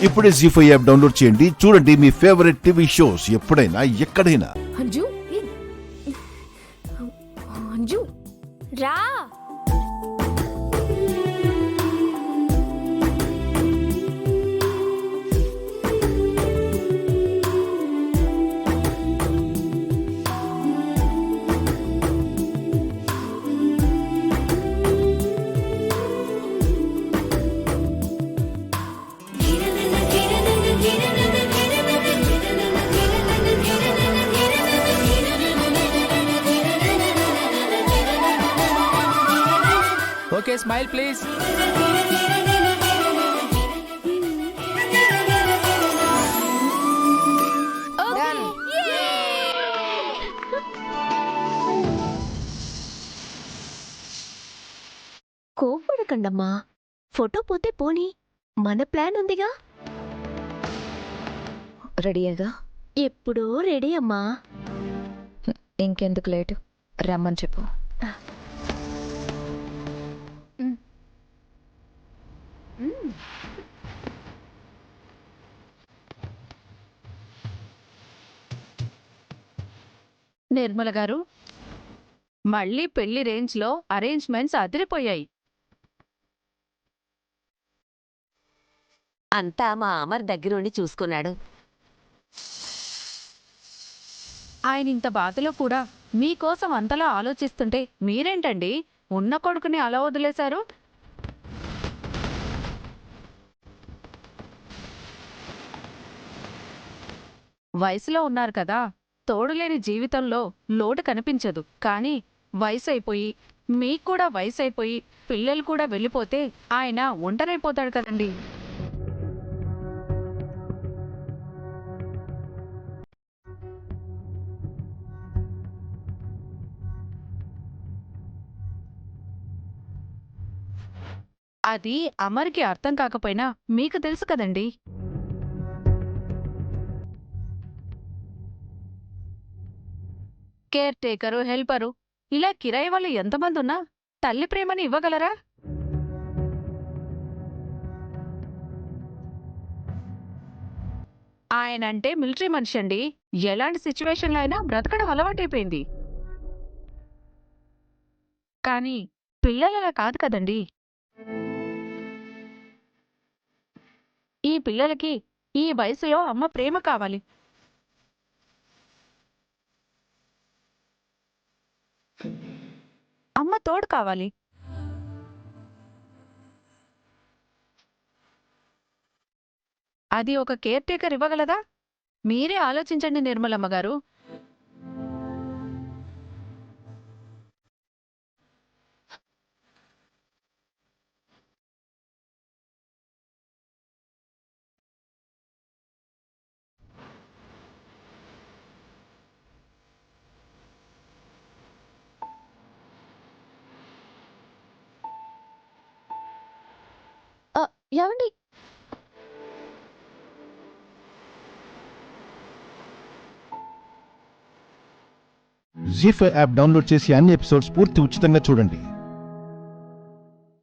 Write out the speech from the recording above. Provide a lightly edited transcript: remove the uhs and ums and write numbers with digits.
ఇప్పుడే జీ5 app download చేయండి. చూడండి మీ ఫేవరెట్ టీవీ షోస్ ఎప్పుడైనా ఎక్కడైనా. అంజు అంజు రా. Okay, smile please. కోపడకండమ్మా, ఫోటో పోతే పోనీ, మన ప్లాన్ ఉందిగా. రెడీయేగా? ఎప్పుడో రెడీ అమ్మా. ఇంకెందుకు లేటు, రమ్మని చెప్పు. నిర్మల గారు, మళ్ళీ పెళ్లి రేంజ్లో అరేంజ్మెంట్స్ అదిరిపోయాయి. అంతా మా అమర్ దగ్గరుండి చూసుకున్నాడు. ఆయన ఇంత బాధలో కూడా మీకోసం అంతలా ఆలోచిస్తుంటే మీరేంటండి ఉన్న కొడుకుని అలా వదిలేశారు? వయసులో ఉన్నారు కదా, తోడులేని జీవితంలో లోటు కనిపించదు. కానీ వయసు అయిపోయి, మీకు కూడా వయసు అయిపోయి, పిల్లలు కూడా వెళ్ళిపోతే ఆయన ఒంటరైపోతాడు కదండి. అది అమర్కి అర్థం కాకపోయినా మీకు తెలుసు కదండి. కేర్ టేకరు, హెల్పరు, ఇలా కిరాయి వాళ్ళు ఎంతమంది ఉన్నా తల్లి ప్రేమని ఇవ్వగలరా? ఆయనంటే మిలిటరీ మనిషి అండి. ఎలాంటి సిచ్యువేషన్లో అయినా బ్రతకడం అలవాటైపోయింది. కానీ పిల్లలు అలా కాదు కదండి. ఈ పిల్లలకి ఈ వయసులో అమ్మ ప్రేమ కావాలి. అమ్మ తోడు కావాలి. అది ఒక కేర్ టేకర్ ఇవ్వగలదా? మీరే ఆలోచించండి నిర్మలమ్మ గారు. ఏమండి, జీ5 యాప్ డౌన్లోడ్ చేసి అన్ని ఎపిసోడ్స్ పూర్తి ఉచితంగా చూడండి.